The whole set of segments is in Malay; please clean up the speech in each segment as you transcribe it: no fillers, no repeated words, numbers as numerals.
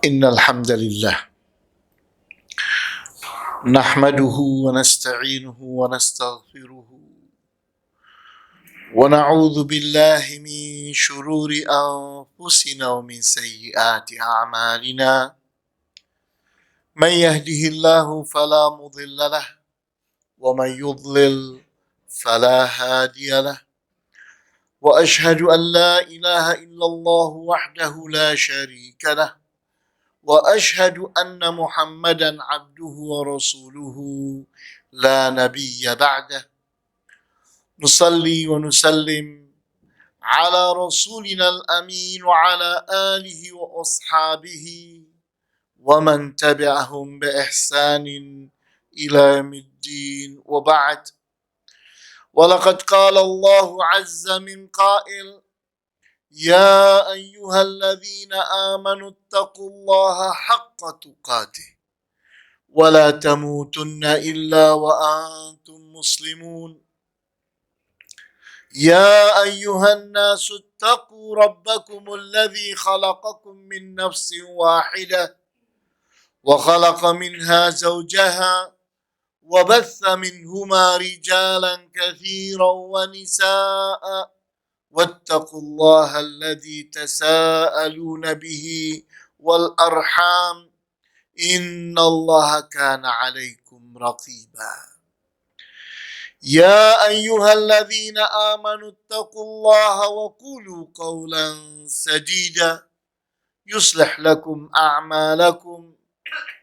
Innal hamdalillah nahmaduhu wa nasta'inuhu wa nastaghfiruhu wa na'udzu billahi min shururi anfusina wa min sayyiati a'malina. Man yahdihillahu fala mudilla lahu wa man yudlil fala hadiya lahu. Wa ashhadu an la ilaha illallah wahdahu la syarika lahu. وأشهد أن محمدا عبده ورسوله لا نبي بعده. نصلي ونسلم على رسولنا الأمين وعلى آله وأصحابه ومن تبعهم بإحسان إلى يوم الدين وبعد. ولقد قال الله عز من قائل: يا أيها الذين آمنوا اتقوا الله حق تقاته ولا تموتن إلا وأنتم مسلمون. يا أيها الناس اتقوا ربكم الذي خلقكم من نفس واحدة وخلق منها زوجها وبث منهما رجالا كثيرا ونساء واتقوا الله الذي تساءلون به والأرحام إن الله كان عليكم رقيبا. يا أيها الذين آمنوا اتقوا الله وقولوا قولا سديدا يصلح لكم أعمالكم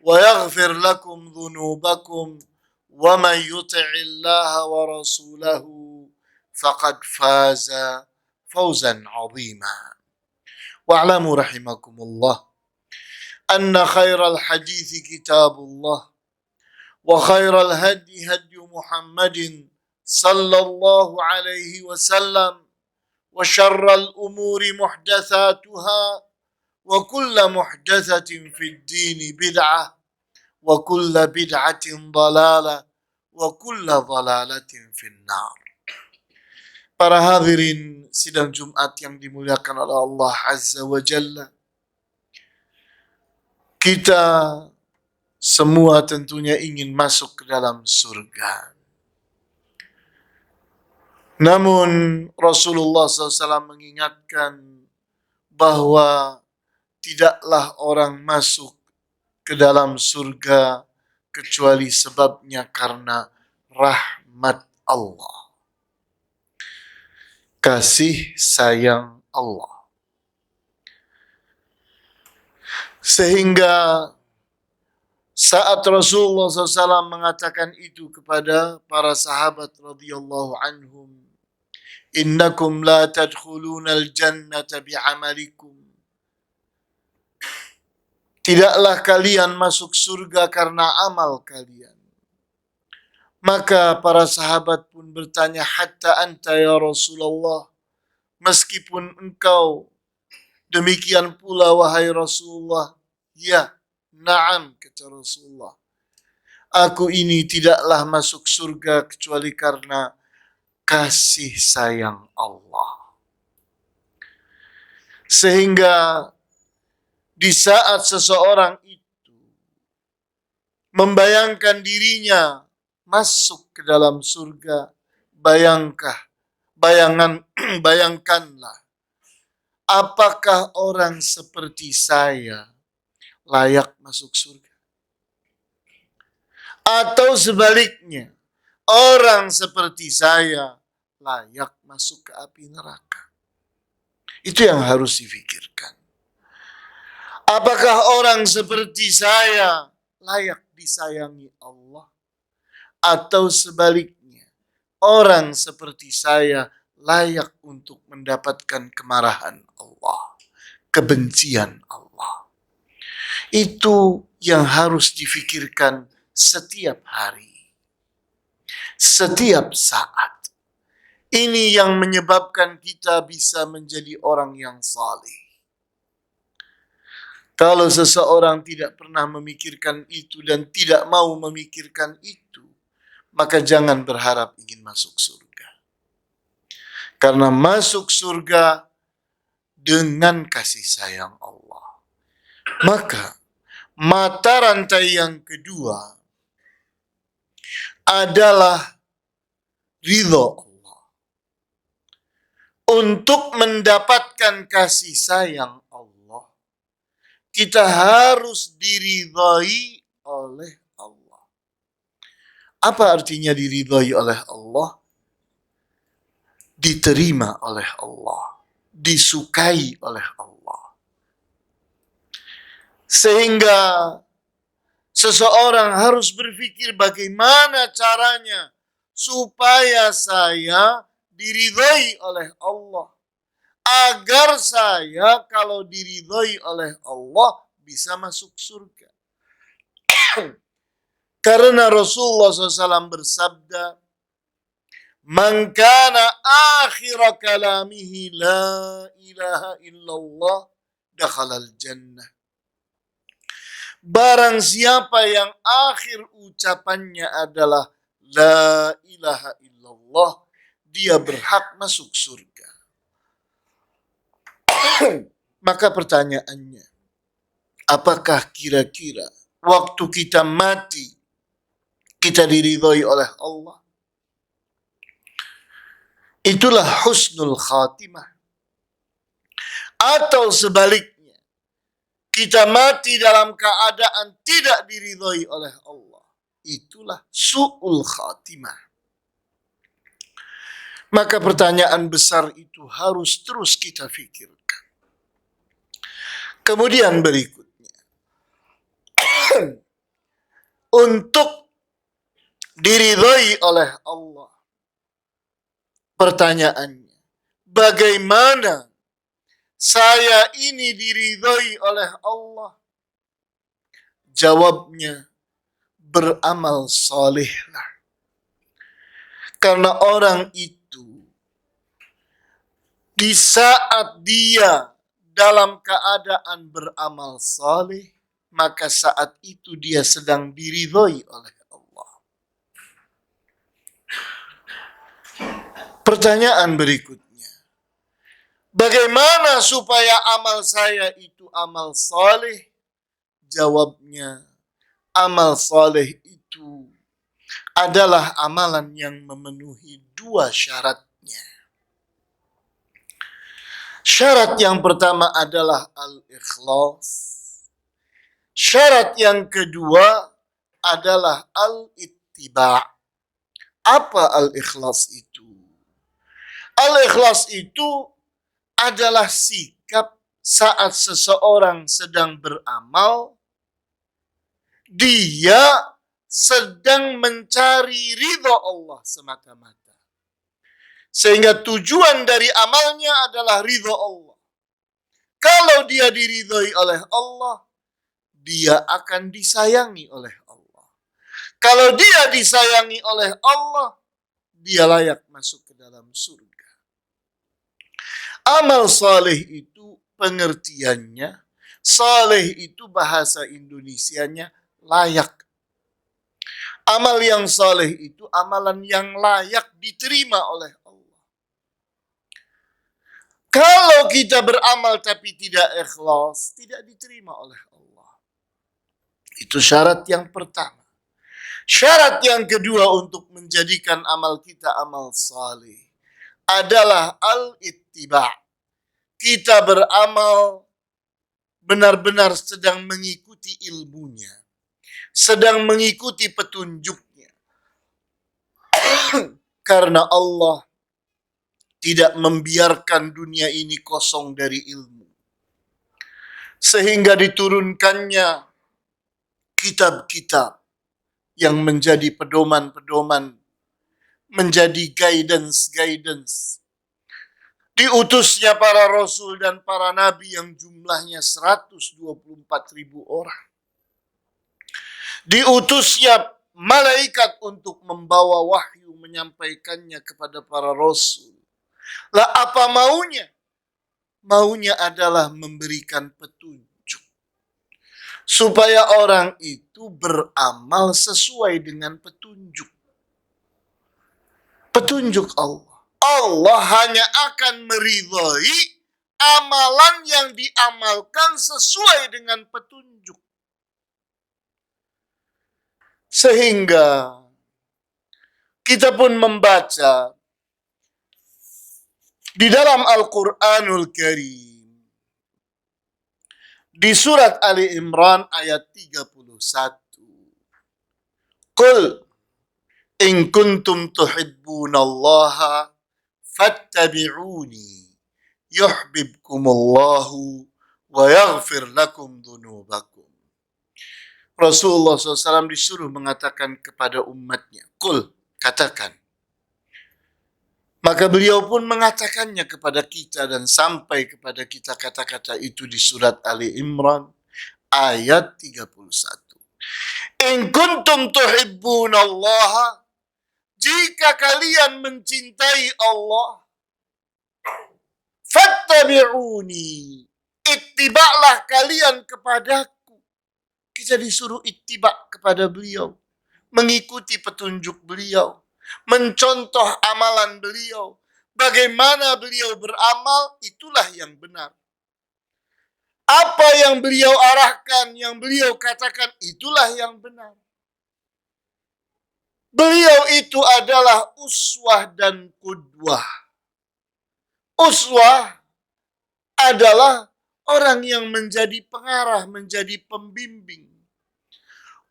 ويغفر لكم ذنوبكم ومن يطع الله ورسوله فقد فاز فوزا عظيما. واعلموا رحمكم الله أن خير الحديث كتاب الله وخير الهدي هدي محمد صلى الله عليه وسلم وشر الأمور محدثاتها وكل محدثة في الدين بدعة وكل بدعة ضلالة وكل ضلالة في النار. Para hadirin sidang Jumat yang dimuliakan oleh Allah Azza wa Jalla, kita semua tentunya ingin masuk ke dalam surga. Namun Rasulullah SAW mengingatkan bahwa tidaklah orang masuk ke dalam surga kecuali sebabnya karena rahmat Allah, kasih sayang Allah. Sehingga saat Rasulullah SAW mengatakan itu kepada para sahabat radhiyallahu anhum, innakum la tadkhuluna al-jannata bi'amalikum, tidaklah kalian masuk surga karena amal kalian. Maka para sahabat pun bertanya, hatta anta ya Rasulullah, meskipun engkau, demikian pula wahai Rasulullah. Ya, na'am, kata Rasulullah, aku ini tidaklah masuk surga kecuali karena kasih sayang Allah. Sehingga di saat seseorang itu membayangkan dirinya masuk ke dalam surga, bayangkanlah, apakah orang seperti saya layak masuk surga? Atau sebaliknya, orang seperti saya layak masuk ke api neraka? Itu yang harus difikirkan. Apakah orang seperti saya layak disayangi Allah? Atau sebaliknya, orang seperti saya layak untuk mendapatkan kemarahan Allah, kebencian Allah? Itu yang harus difikirkan setiap hari, setiap saat. Ini yang menyebabkan kita bisa menjadi orang yang saleh. Kalau seseorang tidak pernah memikirkan itu dan tidak mau memikirkan itu, maka jangan berharap ingin masuk surga. Karena masuk surga dengan kasih sayang Allah. Maka mata rantai yang kedua adalah ridho Allah. Untuk mendapatkan kasih sayang Allah, kita harus diridhai oleh Allah. Apa artinya diridhai oleh Allah? Diterima oleh Allah, disukai oleh Allah. Sehingga seseorang harus berpikir bagaimana caranya supaya saya diridhai oleh Allah. Agar saya kalau diridhai oleh Allah bisa masuk surga. Karena Rasulullah SAW bersabda, "Man kana akhir kalamihi la ilaha illallah dakhalal jannah." Barang siapa yang akhir ucapannya adalah la ilaha illallah, dia berhak masuk surga. Maka pertanyaannya, apakah kira-kira waktu kita mati, kita diridhai oleh Allah? Itulah husnul khatimah. Atau sebaliknya, kita mati dalam keadaan tidak diridhai oleh Allah. Itulah su'ul khatimah. Maka pertanyaan besar itu harus terus kita pikirkan. Kemudian berikutnya, untuk diridhai oleh Allah, pertanyaannya, bagaimana saya ini diridhai oleh Allah? Jawabnya, beramal salehlah. Karena orang itu di saat dia dalam keadaan beramal saleh, maka saat itu dia sedang diridhai oleh Allah. Pertanyaan berikutnya, bagaimana supaya amal saya itu amal saleh? Jawabnya, amal saleh itu adalah amalan yang memenuhi dua syaratnya. Syarat yang pertama adalah al-ikhlas. Syarat yang kedua adalah al-ittiba'. Apa al-ikhlas itu? Al-ikhlas itu adalah sikap saat seseorang sedang beramal, dia sedang mencari ridha Allah semata-mata. Sehingga tujuan dari amalnya adalah ridha Allah. Kalau dia diridhai oleh Allah, dia akan disayangi oleh Allah. Kalau dia disayangi oleh Allah, dia layak masuk ke dalam surga. Amal saleh itu pengertiannya, saleh itu bahasa Indonesianya layak. Amal yang saleh itu amalan yang layak diterima oleh Allah. Kalau kita beramal tapi tidak ikhlas, tidak diterima oleh Allah. Itu syarat yang pertama. Syarat yang kedua untuk menjadikan amal kita amal saleh adalah al-ittiba'. Kita beramal benar-benar sedang mengikuti ilmunya, sedang mengikuti petunjuknya. Karena Allah tidak membiarkan dunia ini kosong dari ilmu. Sehingga diturunkannya kitab-kitab yang menjadi pedoman-pedoman, menjadi guidance. Diutusnya para rasul dan para nabi yang jumlahnya 124.000 orang. Diutusnya malaikat untuk membawa wahyu, menyampaikannya kepada para rasul. Lah apa maunya? Maunya adalah memberikan petunjuk. Supaya orang itu beramal sesuai dengan petunjuk. Petunjuk Allah. Allah hanya akan meridhai amalan yang diamalkan sesuai dengan petunjuk. Sehingga kita pun membaca di dalam Al-Quranul Karim, di surat Ali Imran ayat 31. Qul in kuntum tuhibbunallaha fattabi'uni yuhibbukumullahu wa yaghfir lakum dhunubakum. Rasulullah SAW disuruh mengatakan kepada umatnya, Qul, katakan. Maka beliau pun mengatakannya kepada kita dan sampai kepada kita kata-kata itu di surat Ali Imran ayat 31. In kuntum tuhibbunallaha, jika kalian mencintai Allah, fattabi'uni, ittiba'lah kalian kepadaku. Kita disuruh ittiba' kepada beliau, mengikuti petunjuk beliau, mencontoh amalan beliau. Bagaimana beliau beramal, itulah yang benar. Apa yang beliau arahkan, yang beliau katakan, itulah yang benar. Beliau itu adalah uswah dan qudwah. Uswah adalah orang yang menjadi pengarah, menjadi pembimbing.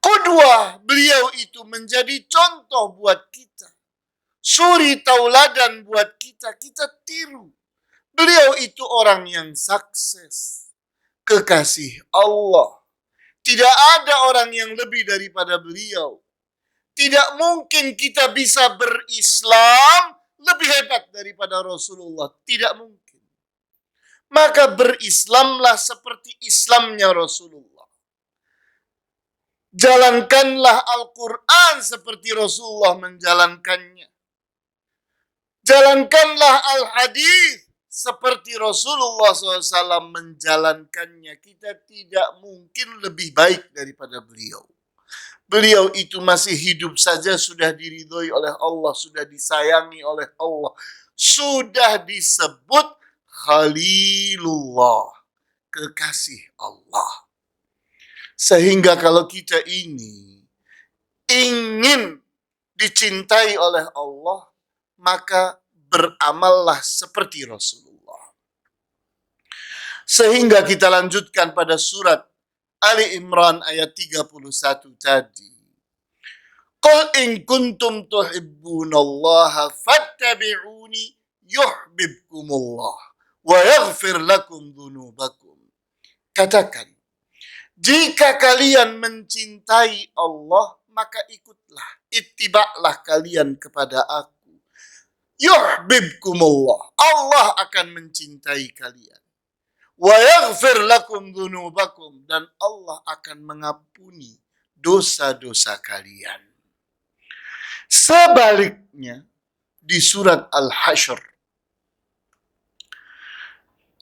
Qudwah, beliau itu menjadi contoh buat kita. Suri tauladan buat kita, kita tiru. Beliau itu orang yang sukses, kekasih Allah. Tidak ada orang yang lebih daripada beliau. Tidak mungkin kita bisa berislam lebih hebat daripada Rasulullah. Tidak mungkin. Maka berislamlah seperti Islamnya Rasulullah. Jalankanlah Al-Quran seperti Rasulullah menjalankannya. Jalankanlah Al-Hadis seperti Rasulullah SAW menjalankannya. Kita tidak mungkin lebih baik daripada beliau. Beliau itu masih hidup saja sudah diridhoi oleh Allah, sudah disayangi oleh Allah, sudah disebut Khalilullah, kekasih Allah. Sehingga kalau kita ini ingin dicintai oleh Allah, maka beramallah seperti Rasulullah. Sehingga kita lanjutkan pada surat Ali Imran ayat 31 tadi. Qul in kuntum tuhibbunallaha fattabi'uni yuhibbukumullah wa yaghfir lakum dhunubakum. Katakan, jika kalian mencintai Allah, maka ikutlah, ittiba'lah kalian kepada aku. Yuhibbukumullah, Allah akan mencintai kalian. Wa yaghfir lakum dhunubakum, dan Allah akan mengampuni dosa-dosa kalian. Sebaliknya di surat Al-Hasyr,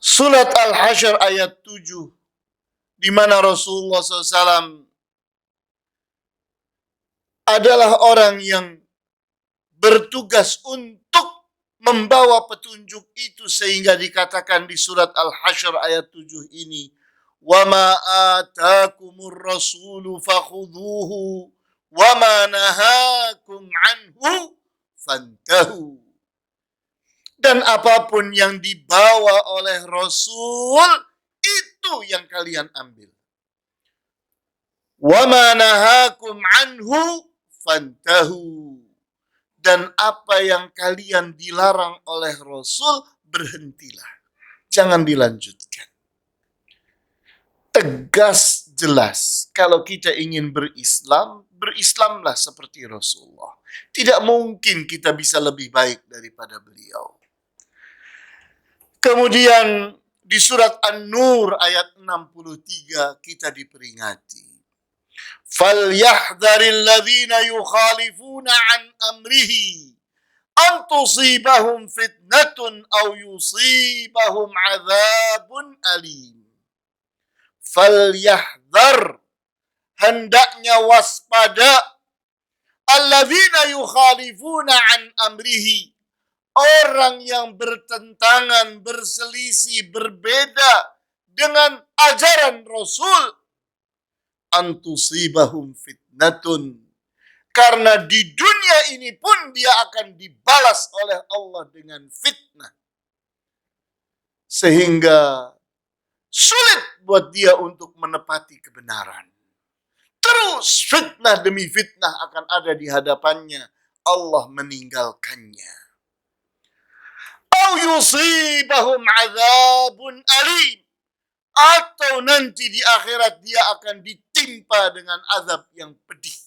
surat Al-Hasyr ayat 7, di mana Rasulullah SAW adalah orang yang bertugas untuk membawa petunjuk itu, sehingga dikatakan di surat Al-Hasyr ayat 7 ini, wa ma atakumur rasulu fakhudhuhu wa ma nahakum anhu fantahu. Dan apapun yang dibawa oleh Rasul, itu yang kalian ambil. Wa ma nahakum anhu fantahu. Dan apa yang kalian dilarang oleh Rasul, berhentilah. Jangan dilanjutkan. Tegas, jelas. Kalau kita ingin berislam, berislamlah seperti Rasulullah. Tidak mungkin kita bisa lebih baik daripada beliau. Kemudian di surat An-Nur ayat 63 kita diperingati. فَلْيَحْذَرِ الَّذِينَ يُخَالِفُونَ عَنْ أَمْرِهِ أَنْ تُصِيبَهُمْ فِتْنَةٌ أَوْ يُصِيبَهُمْ عَذَابٌ أَلِيمٌ. فَلْيَحْذَرْ, hendaknya waspada, alladzina yukhalifuna an amrihi, orang yang bertentangan, berselisih, berbeda dengan ajaran Rasul, antusibahum fitnatun, karena di dunia ini pun dia akan dibalas oleh Allah dengan fitnah. Sehingga sulit buat dia untuk menepati kebenaran. Terus fitnah demi fitnah akan ada di hadapannya. Allah meninggalkannya. Au yusibahum azabun alim. Atau nanti di akhirat dia akan ditimpa dengan azab yang pedih.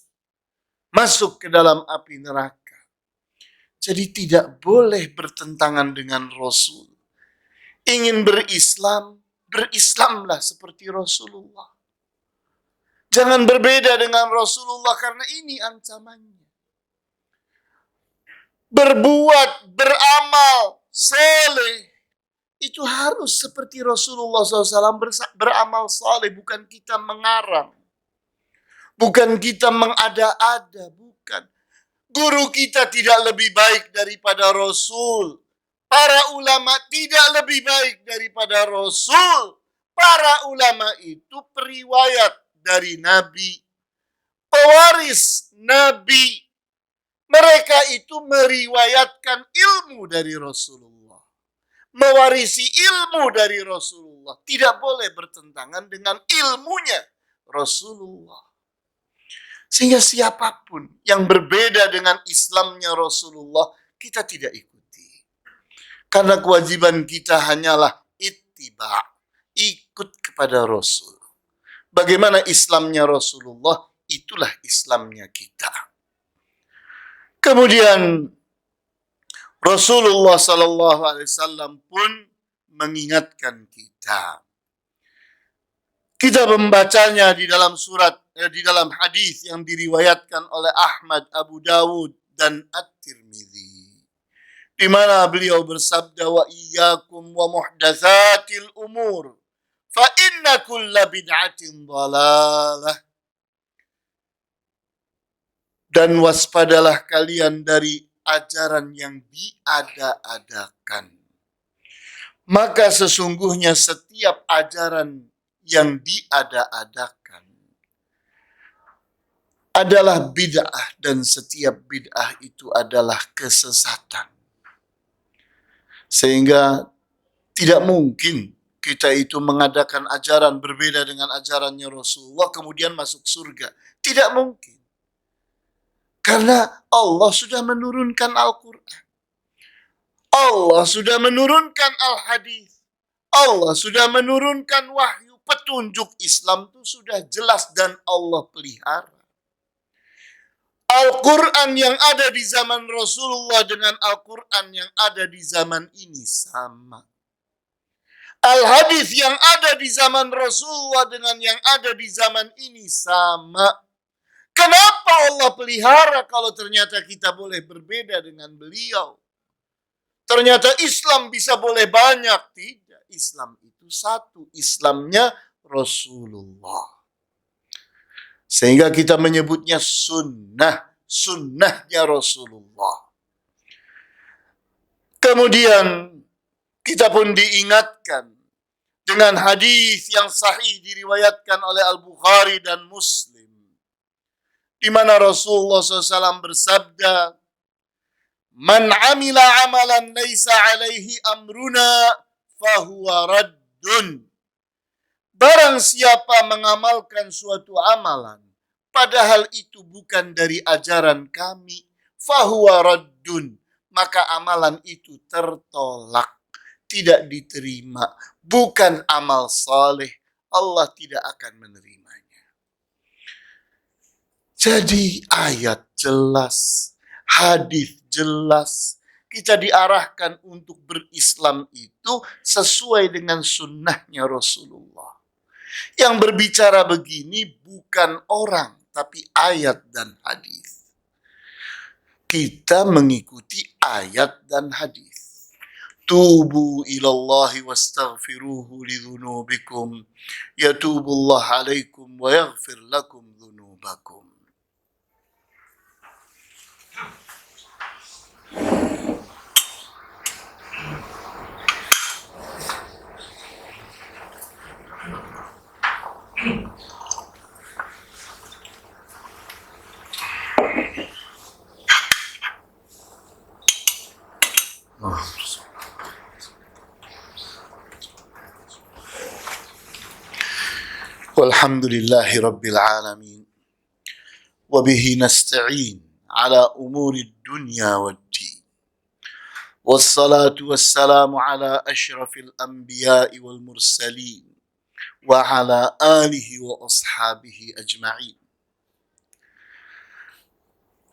Masuk ke dalam api neraka. Jadi tidak boleh bertentangan dengan Rasul. Ingin berislam, berislamlah seperti Rasulullah. Jangan berbeda dengan Rasulullah karena ini ancamannya. Berbuat, beramal, soleh. Itu harus seperti Rasulullah SAW beramal soleh. Bukan kita mengarang. Bukan kita mengada-ada. Bukan. Guru kita tidak lebih baik daripada Rasul. Para ulama tidak lebih baik daripada Rasul. Para ulama itu periwayat dari Nabi. Pewaris Nabi. Mereka itu meriwayatkan ilmu dari Rasulullah. Mewarisi ilmu dari Rasulullah. Tidak boleh bertentangan dengan ilmunya Rasulullah. Sehingga siapapun yang berbeda dengan Islamnya Rasulullah, kita tidak ikuti. Karena kewajiban kita hanyalah ittiba, ikut kepada Rasul. Bagaimana Islamnya Rasulullah, itulah Islamnya kita. Kemudian Rasulullah SAW pun mengingatkan kita. Kita membacanya di dalam di dalam hadis yang diriwayatkan oleh Ahmad, Abu Dawud dan At-Tirmidzi, di mana beliau bersabda, wa iyyakum wa muhdatsatil umur fa inna kulla bid'atin dhalalah. Dan waspadalah kalian dari ajaran yang diada-adakan. Maka sesungguhnya setiap ajaran yang diada-adakan adalah bid'ah, dan setiap bid'ah itu adalah kesesatan. Sehingga tidak mungkin kita itu mengadakan ajaran berbeda dengan ajarannya Rasulullah kemudian masuk surga. Tidak mungkin. Karena Allah sudah menurunkan Al-Quran. Allah sudah menurunkan Al-Hadis. Allah sudah menurunkan wahyu. Petunjuk Islam itu sudah jelas dan Allah pelihara. Al-Quran yang ada di zaman Rasulullah dengan Al-Quran yang ada di zaman ini sama. Al-Hadis yang ada di zaman Rasulullah dengan yang ada di zaman ini sama. Kenapa Allah pelihara kalau ternyata kita boleh berbeda dengan beliau? Ternyata Islam bisa boleh banyak. Tidak, Islam itu satu. Islamnya Rasulullah. Sehingga kita menyebutnya sunnah. Sunnahnya Rasulullah. Kemudian kita pun diingatkan dengan hadis yang sahih diriwayatkan oleh Al-Bukhari dan Muslim, di mana Rasulullah SAW bersabda, man amila amalan laisa alaihi amruna fahuwa raddun. Barang siapa mengamalkan suatu amalan, padahal itu bukan dari ajaran kami, fahuwa raddun. Maka amalan itu tertolak, tidak diterima. Bukan amal saleh, Allah tidak akan menerimanya. Jadi ayat jelas, hadis jelas. Kita diarahkan untuk berislam itu sesuai dengan sunnahnya Rasulullah. Yang berbicara begini bukan orang, tapi ayat dan hadis. Kita mengikuti ayat dan hadis. Tubu ilallahi wastaghfiruhu lidzunubikum yatubullah alaikum wa yaghfir lakum dzunubakum. Walhamdulillahi Rabbil Alamin. Wabihi nasta'in ala umuri dunya waddin. Wassalatu wassalamu ala ashrafil anbiya'i wal mursalin. Wa ala alihi wa ashabihi ajma'in.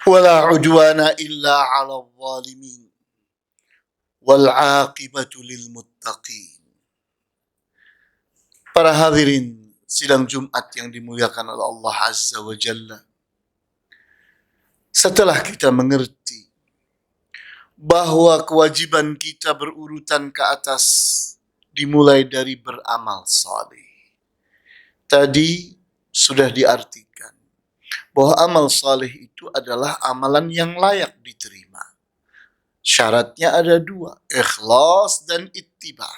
Wala udwana illa ala zalimin. Wal aqibatu lil muttaqin. Para hadirin sidang Jumat yang dimuliakan oleh Allah Azza wa Jalla. Setelah kita mengerti bahwa kewajiban kita berurutan ke atas dimulai dari beramal saleh. Tadi sudah diartikan bahwa amal saleh itu adalah amalan yang layak diterima. Syaratnya ada dua, ikhlas dan ittiba.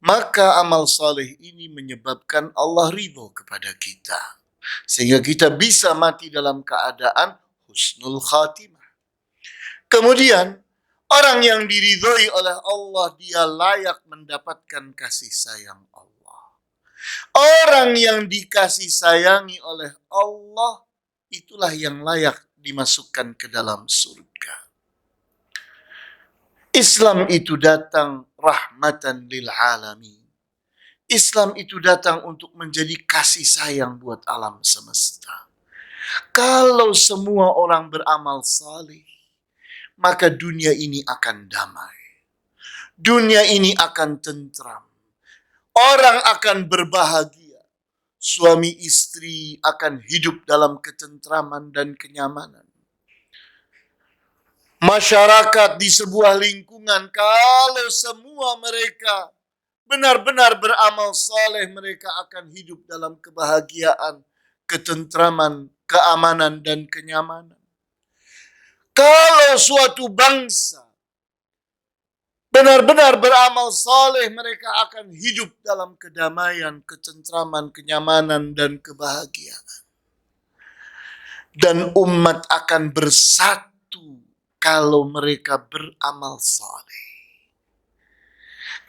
Maka amal saleh ini menyebabkan Allah ridho kepada kita. Sehingga kita bisa mati dalam keadaan husnul khatimah. Kemudian, orang yang diridhoi oleh Allah, dia layak mendapatkan kasih sayang Allah. Orang yang dikasih sayangi oleh Allah, itulah yang layak dimasukkan ke dalam surga. Islam itu datang rahmatan lil alamin. Islam itu datang untuk menjadi kasih sayang buat alam semesta. Kalau semua orang beramal saleh, maka dunia ini akan damai. Dunia ini akan tentram. Orang akan berbahagia. Suami istri akan hidup dalam ketentraman dan kenyamanan. Masyarakat di sebuah lingkungan, kalau semua mereka benar-benar beramal saleh, mereka akan hidup dalam kebahagiaan, ketentraman, keamanan, dan kenyamanan. Kalau suatu bangsa benar-benar beramal saleh, mereka akan hidup dalam kedamaian, ketentraman, kenyamanan, dan kebahagiaan. Dan umat akan bersatu kalau mereka beramal saleh.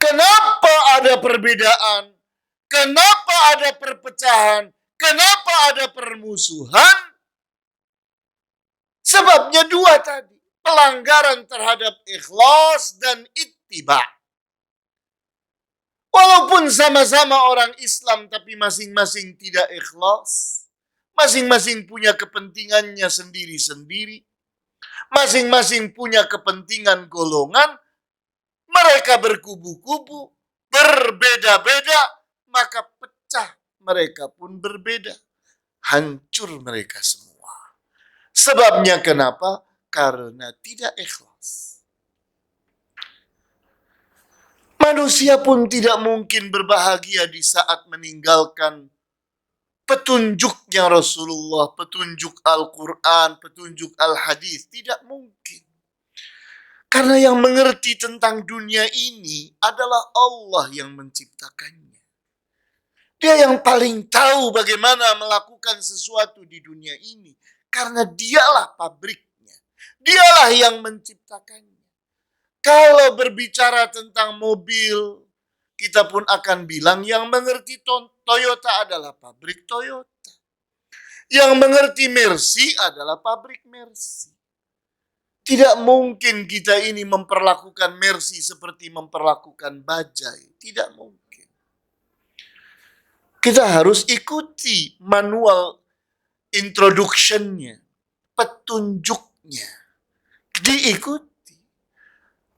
Kenapa ada perbedaan? Kenapa ada perpecahan? Kenapa ada permusuhan? Sebabnya dua tadi. Pelanggaran terhadap ikhlas dan ittiba. Walaupun sama-sama orang Islam, tapi masing-masing tidak ikhlas. Masing-masing punya kepentingannya sendiri-sendiri. Masing-masing punya kepentingan golongan. Mereka berkubu-kubu, berbeda-beda, maka pecah. Mereka pun berbeda. Hancur mereka semua. Sebabnya kenapa? Karena tidak ikhlas. Manusia pun tidak mungkin berbahagia di saat meninggalkan petunjuknya Rasulullah, petunjuk Al-Quran, petunjuk Al-Hadis. Tidak mungkin. Karena yang mengerti tentang dunia ini adalah Allah yang menciptakannya. Dia yang paling tahu bagaimana melakukan sesuatu di dunia ini. Karena dialah pabriknya. Dialah yang menciptakannya. Kalau berbicara tentang mobil, kita pun akan bilang yang mengerti Toyota adalah pabrik Toyota. Yang mengerti Mercy adalah pabrik Mercy. Tidak mungkin kita ini memperlakukan Mercy seperti memperlakukan bajai. Tidak mungkin. Kita harus ikuti manual introduction-nya, petunjuknya. Diikuti.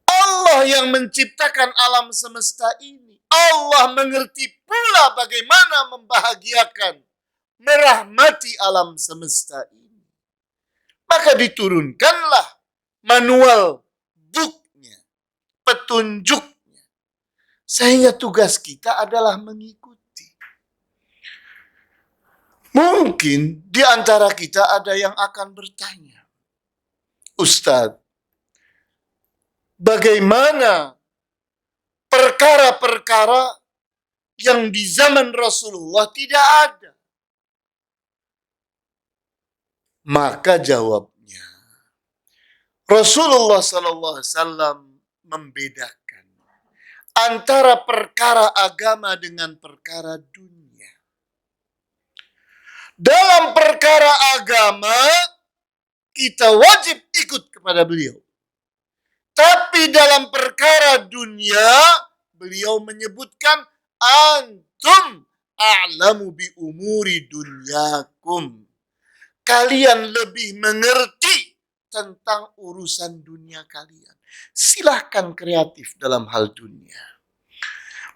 Allah yang menciptakan alam semesta ini. Allah mengerti pula bagaimana membahagiakan, merahmati alam semesta ini. Maka diturunkanlah manual booknya, petunjuknya. Sehingga tugas kita adalah mengikuti. Mungkin di antara kita ada yang akan bertanya, Ustadz, bagaimana perkara-perkara yang di zaman Rasulullah tidak ada? Maka jawabnya, Rasulullah SAW membedakan antara perkara agama dengan perkara dunia. Dalam perkara agama, kita wajib ikut kepada beliau. Tapi dalam perkara dunia, beliau menyebutkan, antum a'lamu bi umuri dunyakum. Kalian lebih mengerti tentang urusan dunia kalian. Silahkan kreatif dalam hal dunia.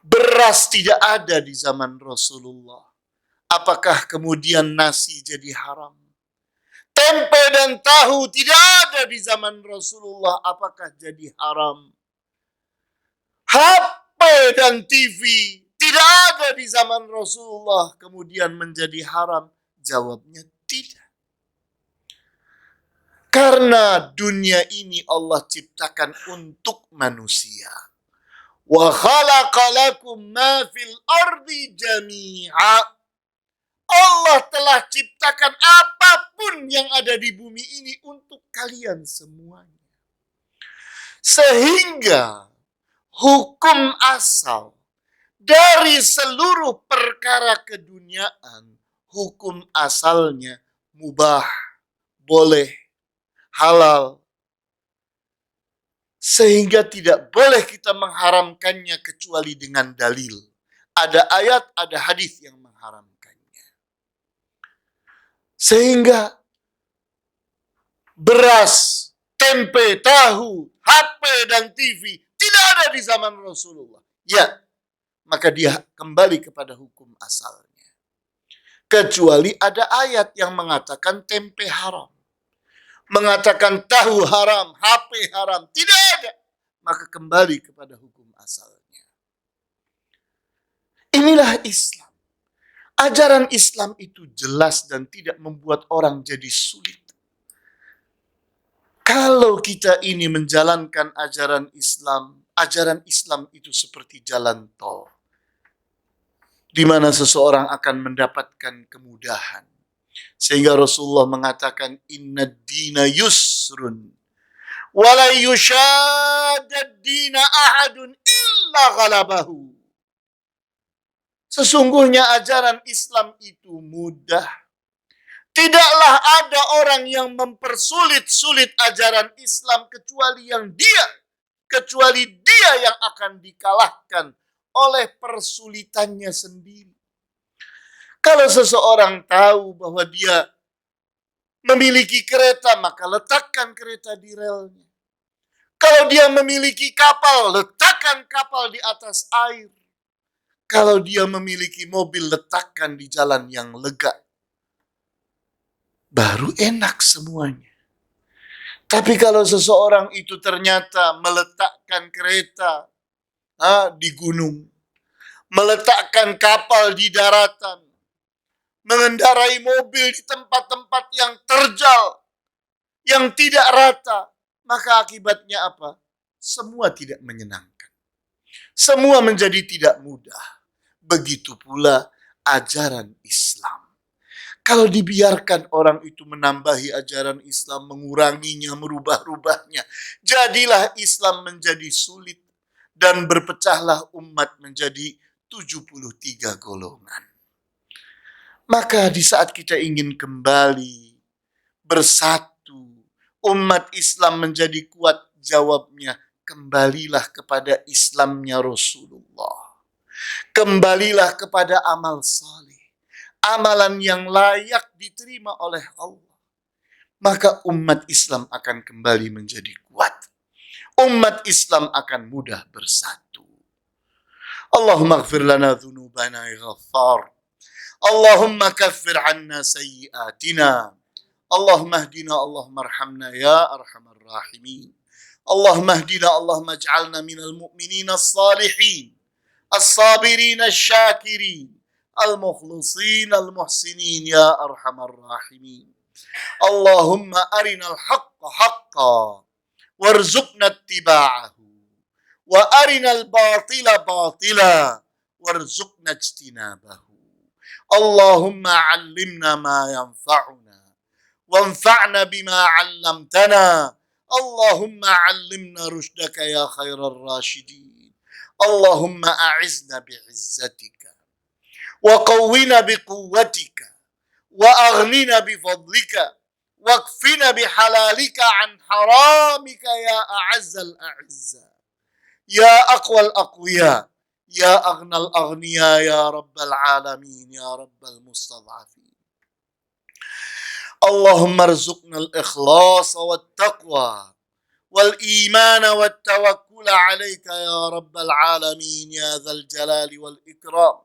Beras tidak ada di zaman Rasulullah. Apakah kemudian nasi jadi haram? Tempe dan tahu tidak ada di zaman Rasulullah. Apakah jadi haram? HP dan TV tidak ada di zaman Rasulullah. Kemudian menjadi haram? Jawabnya tidak. Karena dunia ini Allah ciptakan untuk manusia. Wa khalaqa lakum ma fil ardi jami'a. Allah telah ciptakan apapun yang ada di bumi ini untuk kalian semuanya. Sehingga hukum asal dari seluruh perkara keduniaan, hukum asalnya mubah, boleh, halal. Sehingga tidak boleh kita mengharamkannya kecuali dengan dalil. Ada ayat, ada hadis yang mengharamkannya. Sehingga beras, tempe, tahu, HP, dan TV tidak ada di zaman Rasulullah. Ya, maka dia kembali kepada hukum asalnya. Kecuali ada ayat yang mengatakan tempe haram. Mengatakan tahu haram, HP haram. Tidak ada. Maka kembali kepada hukum asalnya. Inilah Islam. Ajaran Islam itu jelas dan tidak membuat orang jadi sulit. Kalau kita ini menjalankan ajaran Islam itu seperti jalan tol. Di mana seseorang akan mendapatkan kemudahan. Sehingga Rasulullah mengatakan, inna dina yusrun. Wala yushadad dina ahadun illa ghalabahu. Sesungguhnya ajaran Islam itu mudah. Tidaklah ada orang yang mempersulit-sulit ajaran Islam kecuali dia yang akan dikalahkan oleh persulitannya sendiri. Kalau seseorang tahu bahwa dia memiliki kereta, maka letakkan kereta di relnya. Kalau dia memiliki kapal, letakkan kapal di atas air. Kalau dia memiliki mobil, letakkan di jalan yang lega. Baru enak semuanya. Tapi kalau seseorang itu ternyata meletakkan kereta di gunung, meletakkan kapal di daratan, mengendarai mobil di tempat-tempat yang terjal, yang tidak rata, maka akibatnya apa? Semua tidak menyenangkan. Semua menjadi tidak mudah. Begitu pula ajaran Islam. Kalau dibiarkan orang itu menambahi ajaran Islam, menguranginya, merubah-rubahnya, jadilah Islam menjadi sulit dan berpecahlah umat menjadi 73 golongan. Maka di saat kita ingin kembali bersatu, umat Islam menjadi kuat, jawabnya kembalilah kepada Islamnya Rasulullah. Kembalilah kepada amal saleh, amalan yang layak diterima oleh Allah. Maka umat Islam akan kembali menjadi kuat. Umat Islam akan mudah bersatu. Allahumma ighfir lana dhunubana ya Ghaffar. Allahumma kaffir anna sayyiatina. Allahumma hdina, Allahumma arhamna ya arhamar rahimin. Allahumma hdina, Allahumma ij'alna minal mu'minin as-salihin. الصابرين الشاكرين المخلصين المحسنين يا أرحم الراحمين. اللهم أرنا الحق حقا وارزقنا اتباعه وأرنا الباطل باطلا warzuqna ijtinabahu. Allahumma 'allimna ma yanfa'una wanfa'na bima 'allamtana. Allahumma 'allimna rushdaka ya khairar rasyidin. Allahumma a'izna bi'izzatika wa qawwina biquwwatika wa aghnina bifadlika wakfina bihalalika an haramika ya a'azzal a'izza ya aqwal aqwiya ya aghnal aghniya ya rabbal alamin ya rabbal mustad'afin. Allahumma arzuqna al-ikhlasa wat-taqwa wal-imana wat-tawakkula 'alaika ya rabbal alamin ya dzal jalali wal ikram.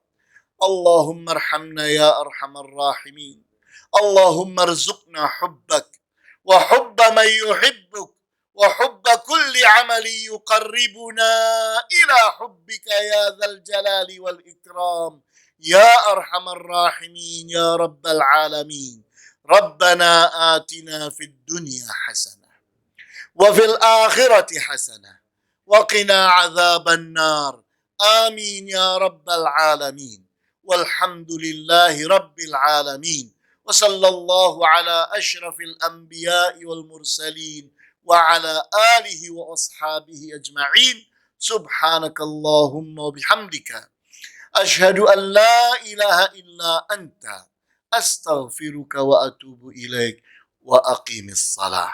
Allahumma arhamna ya arhamar rahimin. Allahumma arzuqna hubbak wa hubba man yuhibbuk wa hubba kulli 'amali yuqarribuna ila hubbika ya dzal jalali wal ikram ya arhamar rahimin ya rabbal alamin. Rabbana atina fid dunya hasanah wa fil akhirati hasanah wa qina 'adzaban nar. Amin ya rabbal alamin. Walhamdulillahi rabbil alamin. Wa sallallahu ala asyrafil anbiya'i wal mursalin wa ala alihi wa ashabihi ajma'in. Subhanakallahumma wa bihamdika ashhadu an la ilaha illa anta astaghfiruka wa atubu ilaik wa aqimis salah.